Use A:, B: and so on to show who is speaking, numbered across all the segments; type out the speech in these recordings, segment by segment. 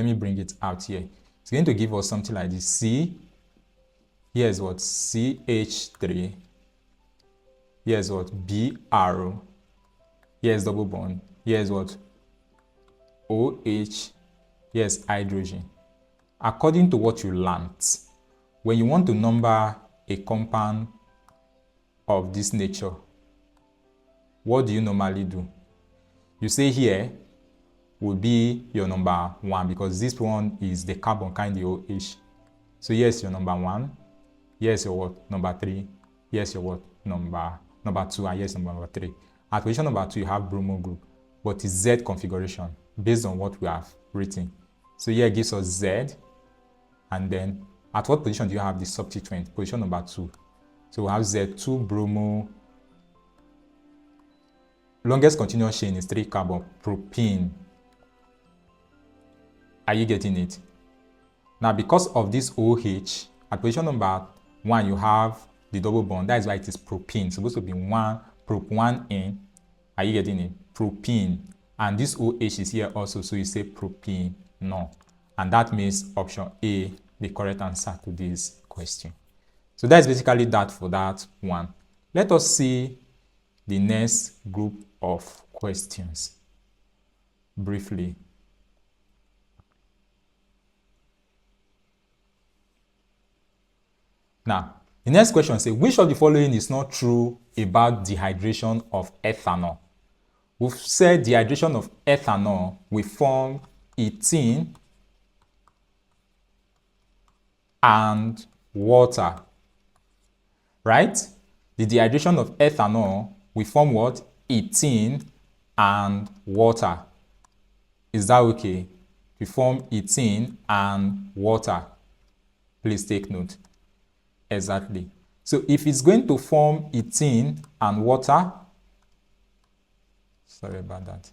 A: Let me bring it out here. It's going to give us something like this. C, here's what? CH3. Here's what? Br. Here's double bond. Here's what? OH. Here's hydrogen. According to what you learnt, when you want to number a compound of this nature, what do you normally do? You say here will be your number 1 because this one is the carbon kind, the OH. So here's your number 1. Here's your what? Number 3. Here's your what? Number 2, and here's number 3. At position number 2, you have bromo group, but it's Z configuration based on what we have written. So here it gives us Z, and then at what position do you have the substituent? Position number 2. So we have Z2 bromo. Longest continuous chain is 3 carbon, propene. Are you getting it? Now, because of this OH, at position number 1, you have the double bond. That is why it is propene. It's supposed to be prop 1N. Are you getting it? Propene. And this OH is here also, so you say propene. No. And that makes option A the correct answer to this question. So that's basically that for that one. Let us see the next group of questions briefly. Now, the next question says, which of the following is not true about dehydration of ethanol? We've said dehydration of ethanol will form ethene and water, right? The dehydration of ethanol will form what? Ethene and water. Is that okay? We form ethene and water. Please take note. Exactly. So if it's going to form ethene and water, sorry about that.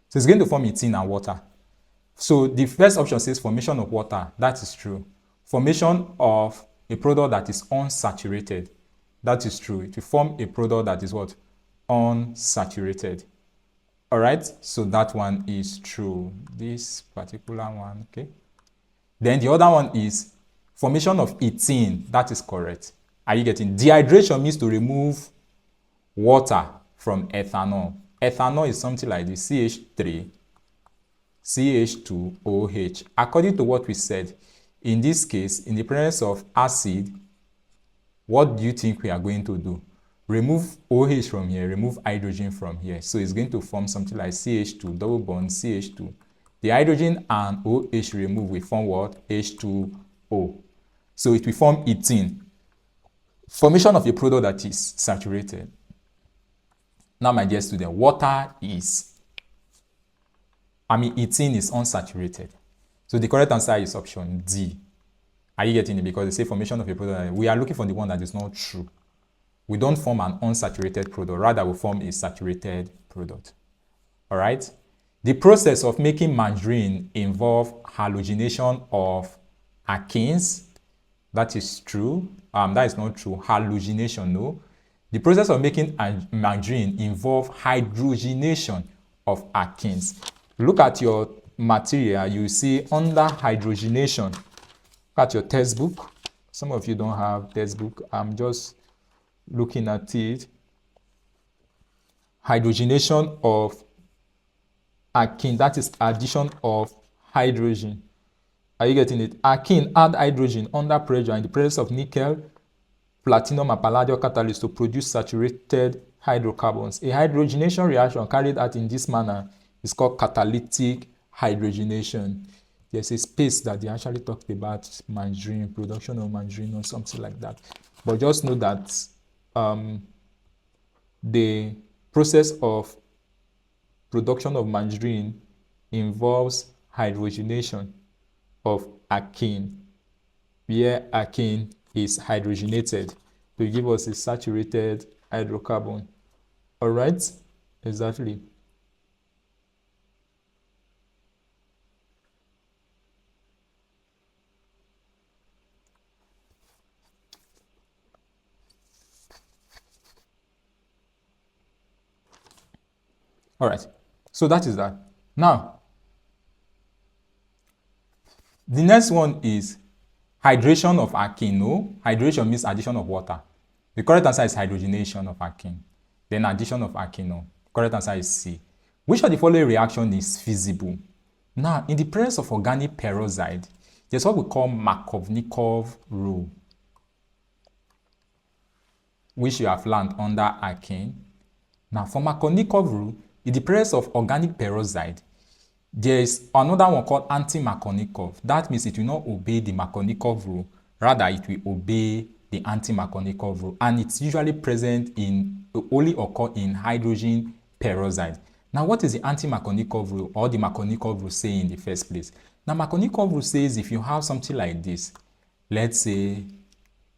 A: So it's going to form ethene and water. So the first option says formation of water. That is true. Formation of a product that is unsaturated. That is true. It will form a product that is what? Unsaturated. All right, so that one is true. This particular one, okay. Then the other one is formation of ethene. That is correct. Are you getting? Dehydration means to remove water from ethanol. Ethanol is something like the CH3, CH2OH. According to what we said, in this case, in the presence of acid, what do you think we are going to do? Remove OH from here, remove hydrogen from here. So it's going to form something like CH2, double bond CH2. The hydrogen and OH remove will form what? H2O. So it will form ethene. Formation of a product that is saturated. Now, my dear student, ethene is unsaturated. So the correct answer is option D. Are you getting it? Because they say formation of a product. We are looking for the one that is not true. We don't form an unsaturated product, rather we form a saturated product. All right? The process of making margarine involves halogenation of alkenes. That is true. That is not true. Halogenation, no. The process of making margarine involves hydrogenation of alkenes. Look at your material, you see under hydrogenation. Look at your textbook. Some of you don't have textbook. I'm just looking at it. Hydrogenation of alkene, that is addition of hydrogen. Are you getting it? Alkene add hydrogen under pressure in the presence of nickel, platinum, and palladium catalyst to produce saturated hydrocarbons. A hydrogenation reaction carried out in this manner is called catalytic hydrogenation. There's a space that they actually talked about margarine, production of margarine or something like that. But just know that the process of production of margarine involves hydrogenation of alkene, where alkene is hydrogenated to give us a saturated hydrocarbon. All right? Exactly. All right. So that is that. Now, the next one is hydration of alkene. Hydration means addition of water. The correct answer is hydrogenation of alkene. Then addition of alkene. Correct answer is C. Which of the following reaction is feasible? Now, in the presence of organic peroxide, there's what we call Markovnikov rule, which you have learned under alkene. Now, for Markovnikov rule, in the presence of organic peroxide, there is another one called Anti-Markovnikov. That means it will not obey the Markovnikov rule, rather it will obey the Anti-Markovnikov rule, and it's usually present in, only occur in hydrogen peroxide. Now, what is the Anti-Markovnikov rule or the Markovnikov rule say in the first place? Now, Markovnikov rule says if you have something like this, let's say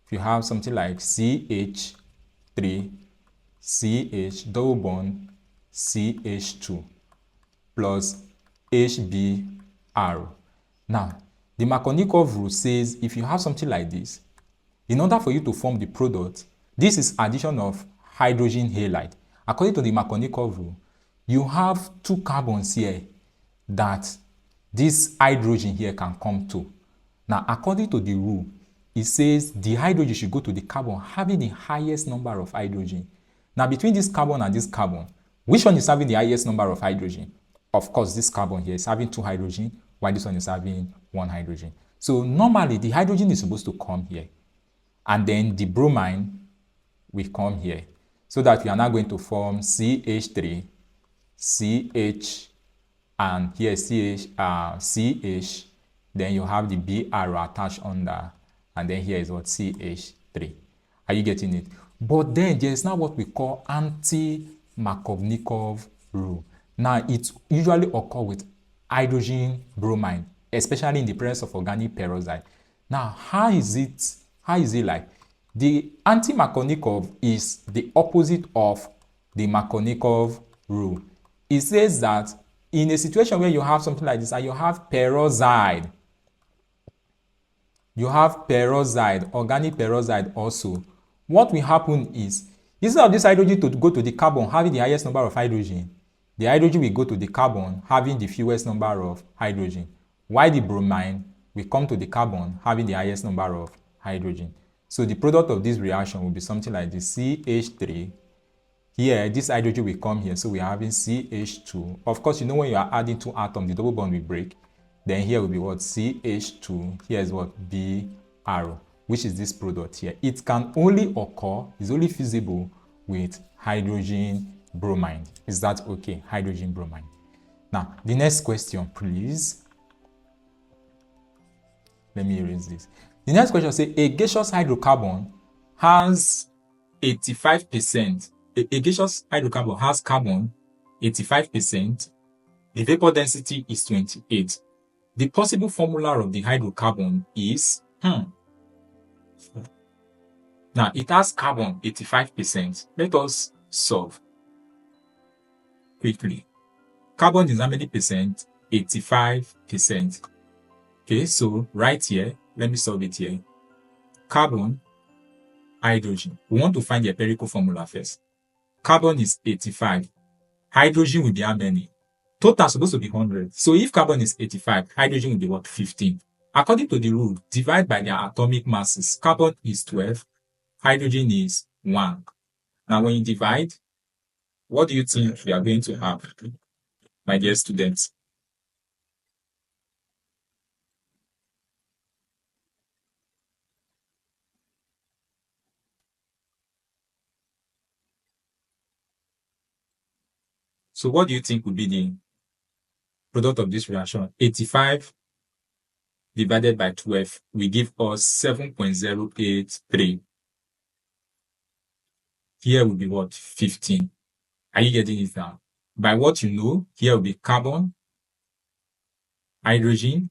A: if you have something like CH3, CH double bond, CH2 plus HBr. Now, the Markovnikov rule says if you have something like this, in order for you to form the product, this is addition of hydrogen halide. According to the Markovnikov rule, you have two carbons here that this hydrogen here can come to. Now, according to the rule, it says the hydrogen should go to the carbon having the highest number of hydrogen. Now, between this carbon and this carbon, which one is having the highest number of hydrogen? Of course, this carbon here is having 2 hydrogen, while this one is having 1 hydrogen. So normally, the hydrogen is supposed to come here, and then the bromine will come here, so that we are now going to form CH3, CH, and here CH, then you have the Br attached under, and then here is what CH3. Are you getting it? But then there is now what we call Anti-Markovnikov rule. Now, it usually occurs with hydrogen bromine, especially in the presence of organic peroxide. Now, how is it like? The Anti-Markovnikov is the opposite of the Markovnikov rule. It says that in a situation where you have something like this and you have peroxide, organic peroxide also, what will happen is, instead of this hydrogen to go to the carbon having the highest number of hydrogen, the hydrogen will go to the carbon having the fewest number of hydrogen, while the bromine will come to the carbon having the highest number of hydrogen. So the product of this reaction will be something like this: CH3. Here, this hydrogen will come here, so we are having CH2. Of course, you know when you are adding 2 atoms, the double bond will break. Then here will be what? CH2. Here is what? Br, which is this product here. It can only occur, is only feasible with hydrogen bromine. Is that okay? Hydrogen bromine. Now, the next question, please. Let me erase this. The next question says a gaseous hydrocarbon has 85%. A gaseous hydrocarbon has carbon 85%. The vapor density is 28. The possible formula of the hydrocarbon is Now, it has carbon 85%. Let us solve quickly. Carbon is how many percent? 85%. Okay, so right here, let me solve it here. Carbon, hydrogen. We want to find the empirical formula first. Carbon is 85. Hydrogen will be how many? Total is supposed to be 100. So if carbon is 85, hydrogen will be what? 15. According to the rule, divide by their atomic masses. Carbon is 12. Hydrogen is 1. Now, when you divide, what do you think we are going to have, my dear students? So what do you think would be the product of this reaction? 85 divided by 12 will give us 7.083. Here will be what? 15. Are you getting it now? By what you know, here will be carbon, hydrogen,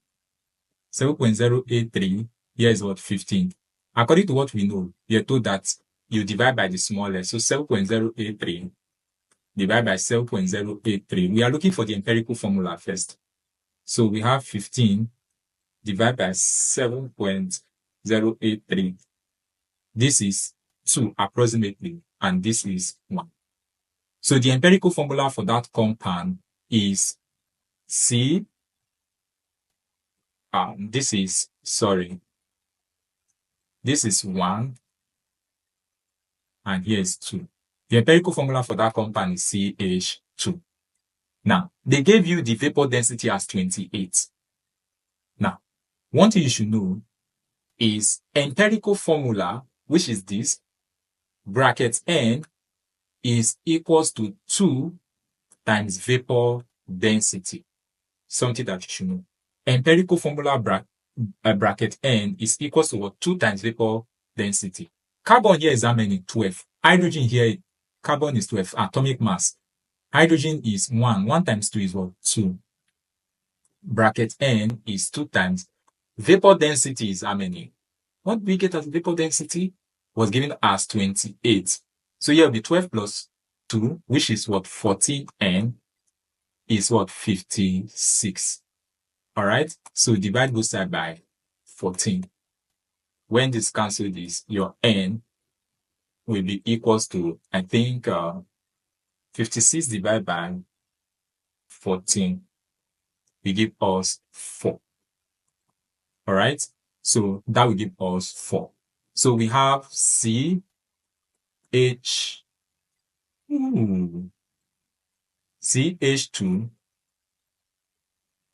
A: 7.083. Here is what? 15. According to what we know, we are told that you divide by the smallest. So 7.083 divided by 7.083. We are looking for the empirical formula first. So we have 15 divided by 7.083. This is 2 approximately, and this is 1. So the empirical formula for that compound is C. This is 1, and here is 2. The empirical formula for that compound is CH2. Now, they gave you the vapor density as 28. Now, one thing you should know is empirical formula, which is this, bracket N is equals to 2 times vapor density. Something that you should know. Empirical formula bracket N is equals to what? 2 times vapor density. Carbon here is how many? 12. Hydrogen here, carbon is 12. Atomic mass. Hydrogen is 1. 1 times 2 is what? 2. Bracket N is 2 times. Vapor density is how many? What do we get as vapor density? Was given as 28. So here will be 12 plus 2, which is what? 14N is what? 56. All right. So divide both sides by 14. When this cancel this, your N will be equals to, I think, 56 divided by 14 will give us 4. All right. So that will give us 4. So we have CH2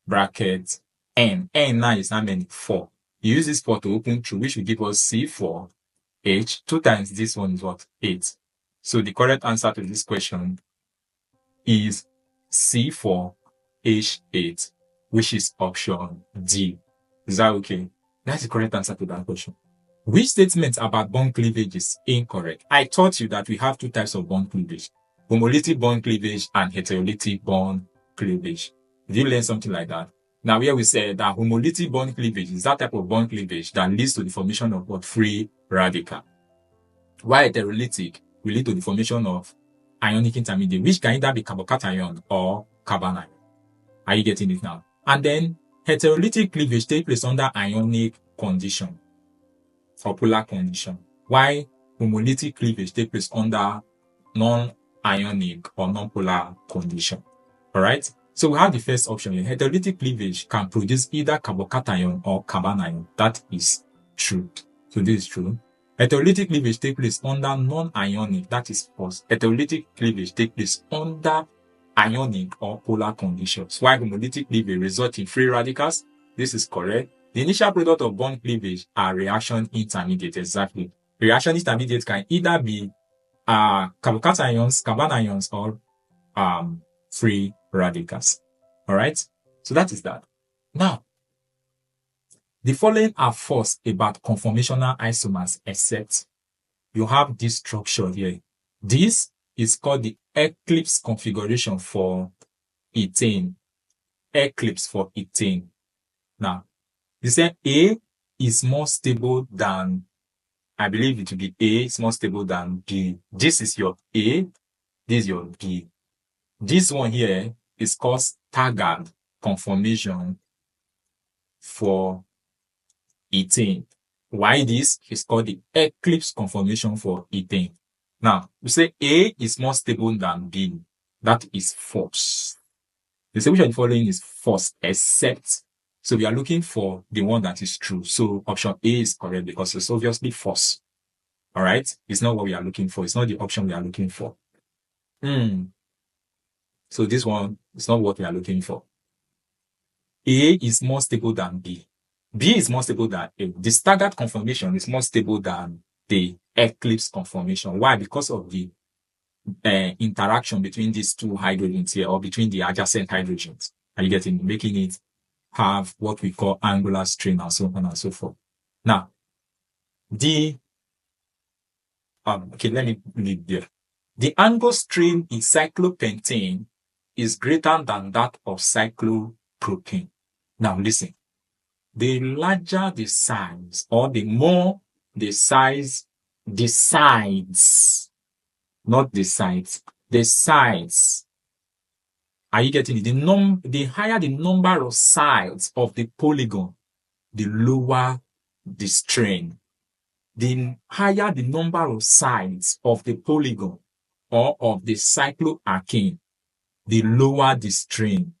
A: bracket N. N now is how many? 4. You use this 4 to open through, which will give us C4H. 2 times this one is what? 8. So the correct answer to this question is C4H8, which is option D. Is that okay? That's the correct answer to that question. Which statement about bond cleavage is incorrect? I taught you that we have 2 types of bond cleavage: homolytic bond cleavage and heterolytic bond cleavage. Did you learn something like that? Now here we said that homolytic bond cleavage is that type of bond cleavage that leads to the formation of what? Free radical. While heterolytic will lead to the formation of ionic intermediate, which can either be carbocation or carbanion. Are you getting it now? And then heterolytic cleavage takes place under ionic condition or polar condition, while homolytic cleavage takes place under non-ionic or non-polar condition. All right. So we have the first option here. Heterolytic cleavage can produce either carbocation or carbanion. That is true. So this is true. Heterolytic cleavage takes place under non-ionic. That is false. Heterolytic cleavage takes place under ionic or polar conditions, while homolytic cleavage results in free radicals. This is correct. The initial product of bond cleavage are reaction intermediate. Exactly. Reaction intermediate can either be carbocations, carbanions, or free radicals. All right. So that is that. Now, the following are false about conformational isomers, except you have this structure here. This is called the eclipse configuration for ethane. Eclipse for ethane. Now, you say A is more stable than, I believe it will be A is more stable than B. This is your A, this is your B. This one here is called staggered conformation for ethane. Why this is called the eclipse conformation for ethane. Now, we say A is more stable than B. That is false. The solution of the following is false, except, so we are looking for the one that is true. So option A is correct because it's obviously false. All right. It's not what we are looking for. It's not the option we are looking for. So this one is not what we are looking for. A is more stable than B. B is more stable than A. The staggered conformation is more stable than the eclipse conformation. Why? Because of the interaction between these two hydrogens here, or between the adjacent hydrogens. Are you getting, making it have what we call angular strain and so on and so forth. Now, the okay, let me leave there. The angle strain in cyclopentane is greater than that of cyclopropane. Now listen, the larger the size, or the more the size, the sides, not the sides, the sides. Are you getting it? The higher the number of sides of the polygon, the lower the strain. The higher the number of sides of the polygon, or of the cycloalkane, the lower the strain.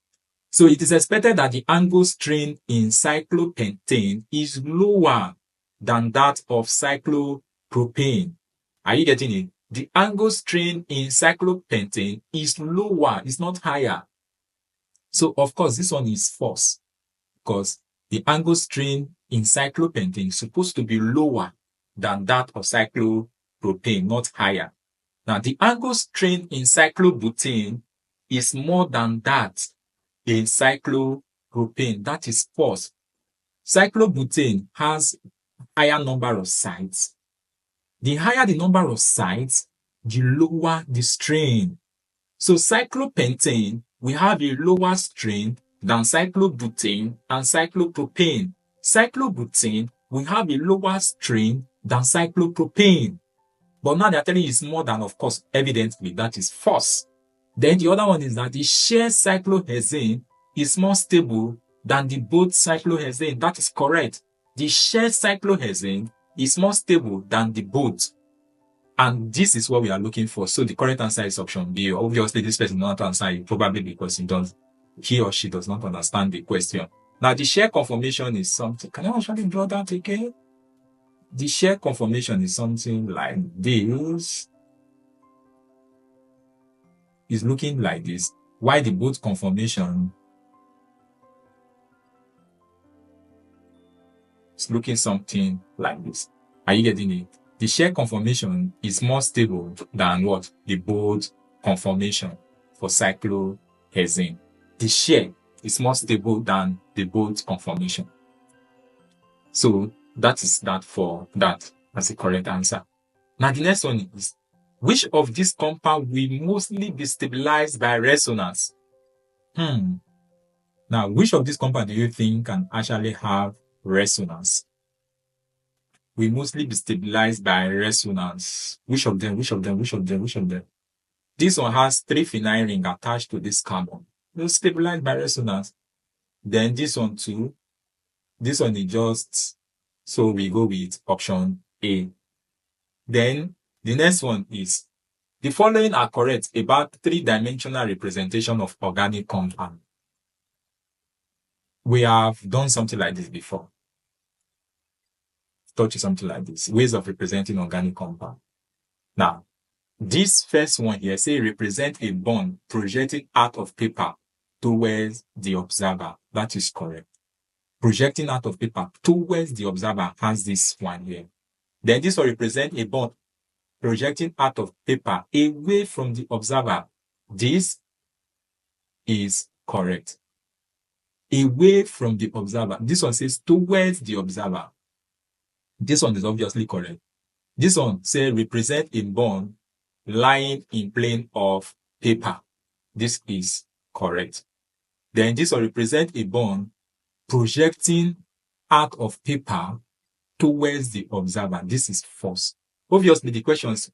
A: So it is expected that the angle strain in cyclopentane is lower than that of cyclopropane. Are you getting it? The angle strain in cyclopentane is lower, it's not higher. So of course, this one is false because the angle strain in cyclopentane is supposed to be lower than that of cyclopropane, not higher. Now, the angle strain in cyclobutane is more than that in cyclopropane. That is false. Cyclobutane has higher number of sites. The higher the number of sites, the lower the strain. So cyclopentane, we have a lower strain than cyclobutane and cyclopropane. Cyclobutane, we have a lower strain than cyclopropane. But now they're telling you it's more than, of course, evidently, that is false. Then the other one is that the shared cyclohexane is more stable than the both cyclohexane. That is correct. The shared cyclohexane is more stable than the both. And this is what we are looking for. So the correct answer is option B. Obviously, this person does not answer it, probably because he or she does not understand the question. Now, the shared conformation is something. Can I actually draw that again? The shared conformation is something like this. Is looking like this. Why the both conformation is looking something like this. Are you getting it? The shared conformation is more stable than what? The both conformation for cyclohexane. The share is more stable than the both conformation. So that is that for that as the correct answer. Now the next one is, which of these compounds will mostly be stabilized by resonance? Now, which of these compounds do you think can actually have resonance? Will mostly be stabilized by resonance. Which of them? This one has 3 phenyl ring attached to this carbon. It will stabilize by resonance. Then this one too. This one is just, so we go with option A. Then the next one is, the following are correct about 3-dimensional representation of organic compound. We have done something like this before. Taught you something like this. Ways of representing organic compound. Now, this first one here, say represent a bond projecting out of paper towards the observer. That is correct. Projecting out of paper towards the observer has this one here. Then this will represent a bond projecting out of paper away from the observer. This is correct. Away from the observer. This one says towards the observer. This one is obviously correct. This one says represent a bond lying in plane of paper. This is correct. Then this will represent a bond projecting out of paper towards the observer. This is false. Obviously, the questions